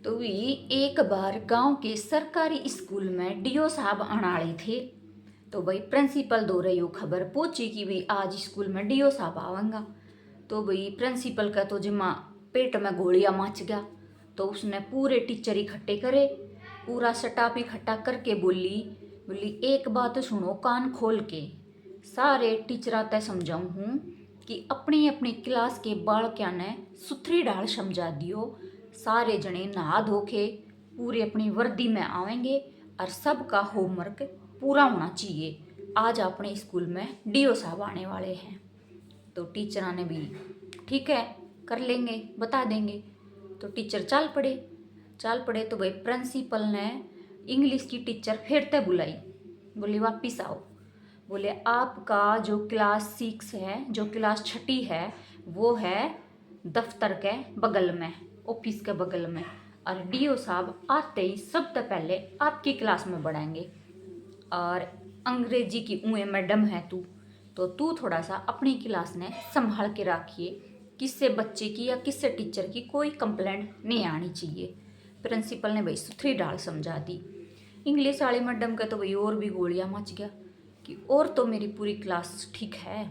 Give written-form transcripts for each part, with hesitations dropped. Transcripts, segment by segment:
तो भी एक बार गांव के सरकारी स्कूल में डीओ साहब आने थे। तो भाई प्रिंसिपल दो रही हो खबर पूछी कि भाई आज स्कूल में डीओ साहब आवेंगा। तो भाई प्रिंसिपल का तो जिम्मा पेट में गोलियां मच गया। तो उसने पूरे टीचर इकट्ठे करे, पूरा स्टाफ इकट्ठा करके बोली बोली एक बात सुनो कान खोल के, सारे टीचर तय समझाऊँ हूँ कि अपनी अपनी क्लास के बालक्या ने सुथरी डाल समझा दियो। सारे जने नहा धो के पूरे अपनी वर्दी में आवेंगे और सबका होमवर्क पूरा होना चाहिए। आज अपने स्कूल में डीओ साहब आने वाले हैं। तो टीचर ने भी ठीक है कर लेंगे बता देंगे। तो टीचर चल पड़े। तो भाई प्रिंसिपल ने इंग्लिश की टीचर फिर तय बुलाई, बोली वापिस आओ। बोले आपका जो क्लास 6 है, जो क्लास 6 है, वो है दफ्तर के बगल में, ऑफिस के बगल में, और डीओ साहब आते ही सबसे पहले आपकी क्लास में बढ़ाएंगे। और अंग्रेजी की ऊए मैडम है तू, तो तू थोड़ा सा अपनी क्लास ने संभाल के रखिए, किससे बच्चे की या किससे टीचर की कोई कंप्लेंट नहीं आनी चाहिए। प्रिंसिपल ने भाई सुथरी डाल समझा दी। इंग्लिश वाली मैडम का तो भाई और भी गोलियां मच गया कि और तो मेरी पूरी क्लास ठीक है,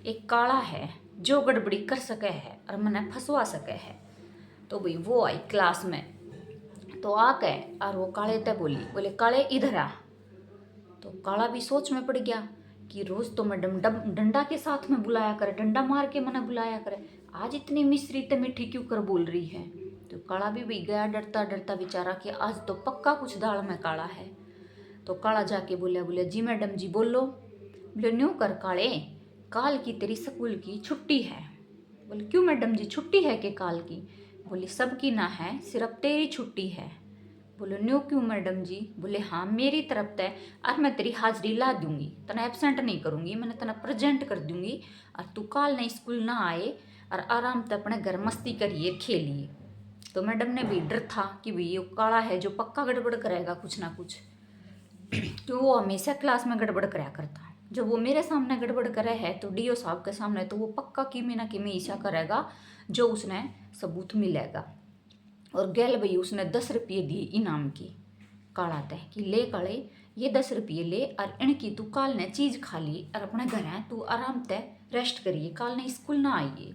एक काला है जो गड़बड़ी कर सके है और मैंने फंसवा सके है। तो भाई वो आई क्लास में, तो आके और वो काले ते बोले काले इधर आ। तो काला भी सोच में पड़ गया कि रोज तो मैडम डंडा के साथ में बुलाया करे, डंडा मार के मैंने बुलाया करे, आज इतनी मिश्री ते मीठी क्यों कर बोल रही है। तो काला भी गया डरता डरता बेचारा कि आज तो पक्का कुछ दाल में काला है। तो काला जाके बोले जी मैडम जी बोलो। बोले न्यू कर काले, काल की तेरी स्कूल की छुट्टी है। बोले क्यों मैडम जी छुट्टी है कि काल की। बोली सबकी ना है, सिर्फ तेरी छुट्टी है। बोले न्यू क्यों मैडम जी। बोले हाँ मेरी तरफ तय और मैं तेरी हाजिरी ला दूंगी, तना एबसेंट नहीं करूंगी, मैंने तना प्रेजेंट कर दूंगी और तू काल नहीं स्कूल ना आए और आराम से अपने घर मस्ती करिए खेलिए। तो मैडम ने भी डर था कि भाई ये काला है जो पक्का गड़बड़ करेगा कुछ ना कुछ, तो वो हमेशा क्लास में गड़बड़ कराया करता। जब वो मेरे सामने गड़बड़ करे है तो डीओ साहब के सामने तो वो पक्का किमी ना किमी ऐसा करेगा जो उसने सबूत मिलेगा। और गैल भाई उसने 10 रुपये दिए इनाम की काला तय कि ले काले ये 10 रुपये ले और इनकी तू काल ने चीज़ खा ली और अपने घर है तू आराम तय रेस्ट करिए, काल ने स्कूल ना आइए।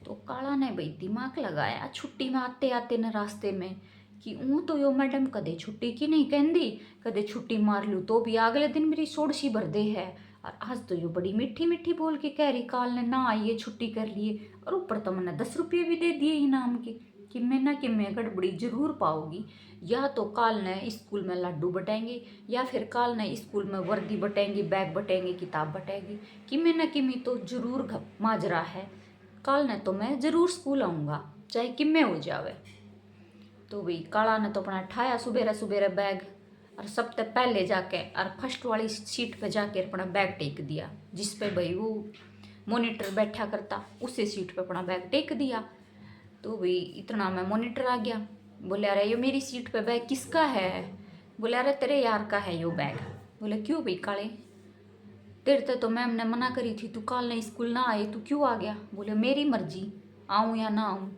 तो काला ने भाई दिमाग लगाया छुट्टी में आते आते न रास्ते में कि ऊँ तो यो मैडम कदे छुट्टी की नहीं कहती, कदे छुट्टी मार लूँ तो भी अगले दिन मेरी सोड़सी भर दे है, और आज तो यो बड़ी मीठी मीठी बोल के कह रही काल ने ना आइए छुट्टी कर लिए, और ऊपर तो मैंने 10 रुपये भी दे दिए इनाम के कि मैं ना कि मैं गड़बड़ी जरूर पाओगी। या तो काल ने स्कूल में लड्डू बटेंगे या फिर काल ने स्कूल में वर्दी बटेंगी, बैग बटेंगे, किताब बटेंगी, कि मैं ना कि मैं तो जरूर माजरा है, काल ने तो मैं जरूर स्कूल आऊँगा चाहे किम्मे हो जावे। तो भाई काला ने तो अपना ठाया सुबेरा सुबेरा बैग और सबसे पहले जाके और फर्स्ट वाली सीट पे जाके अपना बैग टेक दिया, जिस पे भाई वो मॉनिटर बैठा करता उसी सीट पे अपना बैग टेक दिया। तो भाई इतना में मॉनिटर आ गया, बोले अरे ये मेरी सीट पे बैग किसका है। बोले अरे तेरे यार का है यो बैग। बोले क्यों भाई काले, तेरे तो मैम ने मना करी थी, तू कल नहीं स्कूल ना आए तू क्यों आ गया। बोले मेरी मर्जी आऊँ या ना आऊँ।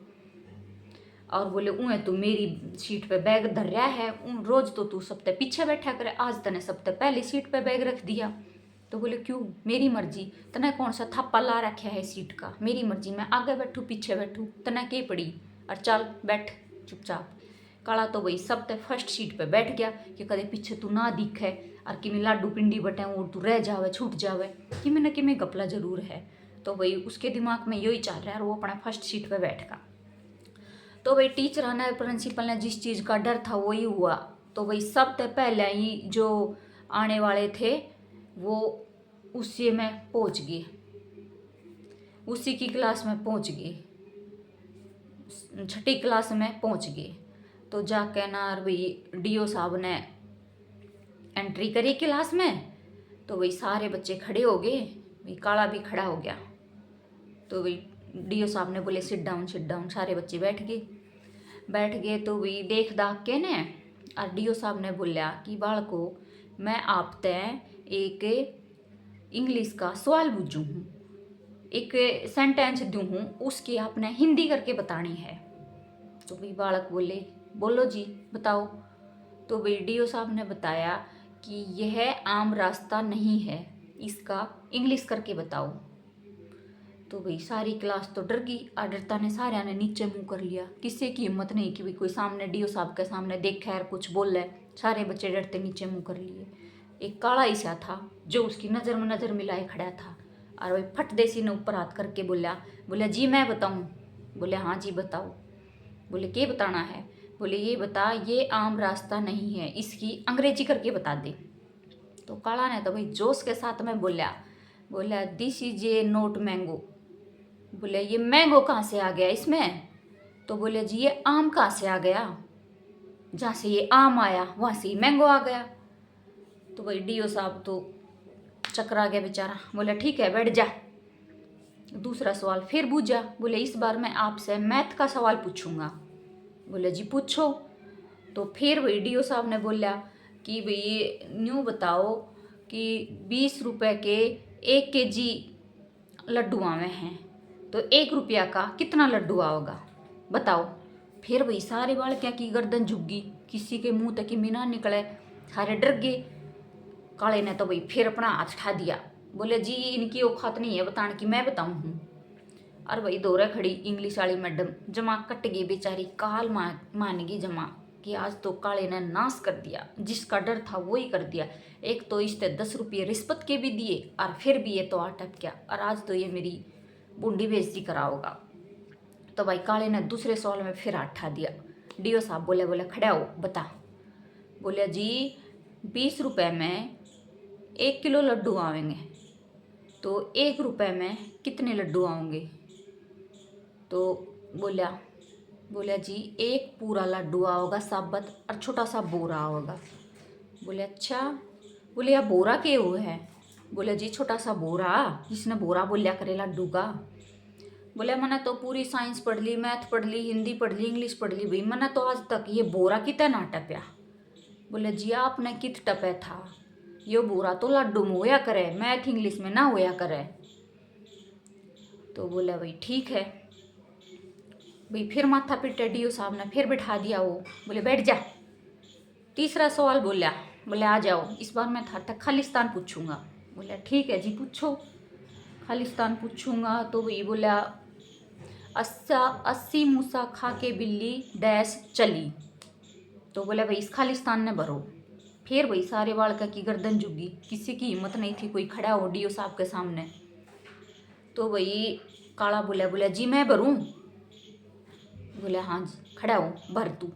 और बोले ऊँ तो मेरी सीट पे बैग धर रहा है, रोज तो तू सबसे पीछे बैठा करे, आज तने सबसे पहली सीट पे बैग रख दिया। तो बोले क्यों मेरी मर्जी, तने कौन सा थप्पा ला रखा है सीट का, मेरी मर्जी मैं आगे बैठूँ पीछे बैठूँ तने के पड़ी, और चल बैठ चुपचाप। काला तो भाई सब ते फर्स्ट सीट पे बैठ गया कि कदे पीछे तू ना दिखे और कि मैं लाडू पिंडी बटे और तू रह जावे छूट जावे, कि मैं न कि मैं गपला जरूर है। तो भाई उसके दिमाग में यही चल रहा है और वो अपना फर्स्ट सीट पे बैठ गया। तो भाई टीचर ने प्रिंसिपल ने जिस चीज़ का डर था वही हुआ। तो भाई सबसे पहले ही जो आने वाले थे वो उसी में पहुंच गए, उसी की क्लास में पहुंच गए, 6ठी क्लास में पहुंच गए। तो जाके ना भाई डीओ साहब ने एंट्री करी क्लास में। तो भाई सारे बच्चे खड़े हो गए, भाई काला भी खड़ा हो गया। तो भाई डीओ साहब ने बोले सिट डाउन, सारे बच्चे बैठ गए। तो भाई देख दाख के ने और डीओ साहब ने बोला कि बालको मैं आप तय एक इंग्लिश का सवाल पूछूँ हूँ, एक सेंटेंस दूँ हूँ, उसकी आपने हिंदी करके बतानी है। तो भाई बालक बोले बोलो जी बताओ। तो भाई डीओ साहब ने बताया कि यह आम रास्ता नहीं है, इसका इंग्लिश करके बताओ। तो भाई सारी क्लास तो डर गई, आडरता ने सारे ने नीचे मुंह कर लिया, किसी की हिम्मत नहीं कि भाई कोई सामने डीओ साहब के सामने देख खैर कुछ बोल रहा है। सारे बच्चे डरते नीचे मुंह कर लिए। एक काला ही सा था जो उसकी नज़र में नज़र मिलाए खड़ा था, और वही फट देसी ने ऊपर हाथ करके बोला जी मैं बताऊं। बोले हाँ जी बताओ। बोले क्या बताना है। बोले ये बता ये आम रास्ता नहीं है, इसकी अंग्रेजी करके बता दे। तो काला ने तो भाई जोश के साथ में बोला this is a note mango. बोले ये मैंगो कहाँ से आ गया इसमें। तो बोले जी ये आम कहाँ से आ गया, जहाँ से ये आम आया वहाँ से ही मैंगो आ गया। तो भाई डीओ साहब तो चकरा गया बेचारा। बोला ठीक है बैठ जा। दूसरा सवाल फिर पूछा। बोले इस बार मैं आपसे मैथ का सवाल पूछूंगा। बोले जी पूछो। तो फिर वही डीओ साहब ने बोला कि भाई न्यू बताओ कि 20 रुपए के 1 केजी लड्डू आवे हैं, तो 1 रुपया का कितना लड्डू आओगा बताओ। फिर वही सारे बालकिया की गर्दन झुक गई, किसी के मुंह तक की मीना निकले, सारे डर गए। काले ने तो भाई फिर अपना हाथ उठा दिया। बोले जी इनकी औकात नहीं है बताने की, मैं बताऊं हूँ। और भाई दौरे खड़ी इंग्लिश वाली मैडम जमा कट गई बेचारी, काल मान गई जमा कि आज तो काले ने नाश कर दिया, जिसका डर था वो ही कर दिया। एक तो इससे 10 रुपये रिश्वत के भी दिए और फिर भी ये तो अटक गया, और आज तो ये मेरी बूंदी बेइज्जती कराओगा। तो भाई काले ने दूसरे सवाल में फिर हाथ उठा दिया। डीओ साहब बोले खड़ा हो बता। बोले जी 20 रुपये में 1 किलो लड्डू आवेंगे, तो 1 रुपये में कितने लड्डू आएंगे। तो बोला जी एक पूरा लड्डू आओगा साबत और छोटा सा बोरा होगा। बोले अच्छा। बोले यह बोरा के वो है। बोले जी छोटा सा बोरा, जिसने बोरा बोलिया करे लड्डू का। बोले मैंने तो पूरी साइंस पढ़ ली, मैथ पढ़ ली, हिंदी पढ़ ली, इंग्लिश पढ़ ली भाई, मैंने तो आज तक ये बोरा कितना ना टपया। बोले जी आपने कित टपे था, ये बोरा तो लड्डू में होया करे, मैथ इंग्लिश में ना होया करे। तो बोला भाई ठीक है। भाई फिर माथा पिटे डीओ साहब ने फिर बिठा दिया। वो बोले बैठ जा। तीसरा सवाल बोले आ जाओ, इस बार मैं थार तक खालिस्तान पूछूंगा। बोला ठीक है जी पूछो। खालिस्तान पूछूंगा। तो वही बोला 80 मूसा खा के बिल्ली डैश चली। तो बोला भाई इस खालिस्तान ने भरो। फिर वही सारे बालका की गर्दन झुकी, किसी की हिम्मत नहीं थी कोई खड़ा हो डीओ साहब के सामने। तो वही काला बोला जी मैं भरूं। बोले हाँ जी खड़ा हो भर तू।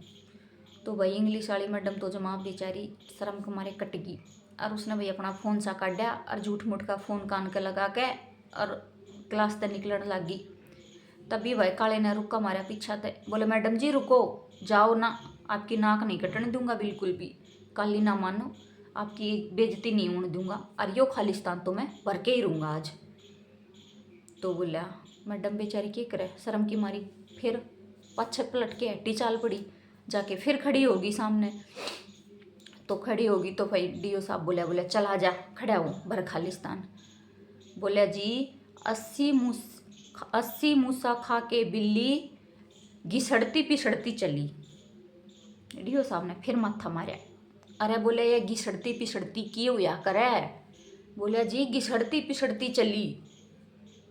तो भाई इंग्लिश वाली मैडम तो जमा बेचारी शर्म के मारे कट गई, और उसने भाई अपना फ़ोन सा काटा और झूठ मूठ का फ़ोन कान के लगा के और क्लास से निकलने लगी। तभी भाई काले ने रुका मारा पीछा थे। बोले मैडम जी रुको, जाओ ना, आपकी नाक नहीं कटने दूंगा बिल्कुल भी, काली ना मानो, आपकी बेइज्जती नहीं होने दूंगा, और यो खालिस्तान तो मैं भर के ही रहूँगा आज। तो बोला मैडम बेचारी क्या करे शर्म की मारी, फिर पाछे पलट के हट्टी चाल पड़ी, जाके फिर खड़ी होगी सामने। तो खड़ी होगी तो भाई डीओ साहब बोले चल आ जा खड़ा हो भर खालिस्तान। बोला जी 80 मूसा खा के बिल्ली घिसड़ती पिसड़ती चली। डीओ साहब ने फिर माथा मारा। अरे बोले ये घिसड़ती पिसड़ती की हुआ करे। बोला जी घिसड़ती पिसड़ती चली।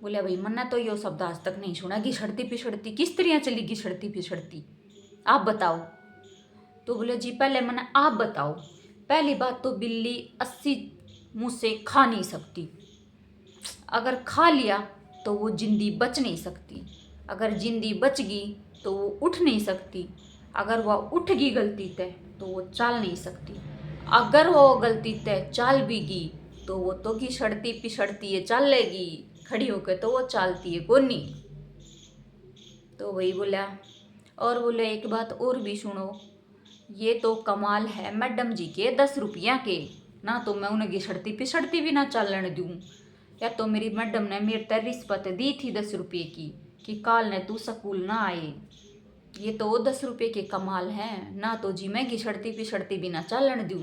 बोले भाई मन्ना तो यो शब्द आज तक नहीं सुना, घिसड़ती पिसड़ती किस तरह चली, घिसड़ती पिसड़ती आप बताओ। तो बोले जी पहले मन्ना आप बताओ। पहली बात तो बिल्ली 80 मुँह से खा नहीं सकती, अगर खा लिया तो वो जिंदी बच नहीं सकती, अगर जिंदी बच गई तो वो उठ नहीं सकती, अगर वह उठ गई गलती ते तो वो चाल नहीं सकती, अगर वो गलती ते चाल भी गई तो वो तो घिसड़ती पिसड़ती है चाल लेगी, खड़ी होकर तो वो चालती है कोनी। तो वही बोला, और बोले एक बात और भी सुनो, ये तो कमाल है मैडम जी के 10 रुपया के, ना तो मैं उन्हें घिसड़ती पिसड़ती भी ना चालन दूँ, या तो मेरी मैडम ने मेरे ते रिश्वत दी थी 10 रुपये की कि काल ने तू स्कूल ना आए, ये तो 10 रुपये के कमाल हैं, ना तो जी मैं घिसड़ती पिसड़ती भी ना चालन दूँ।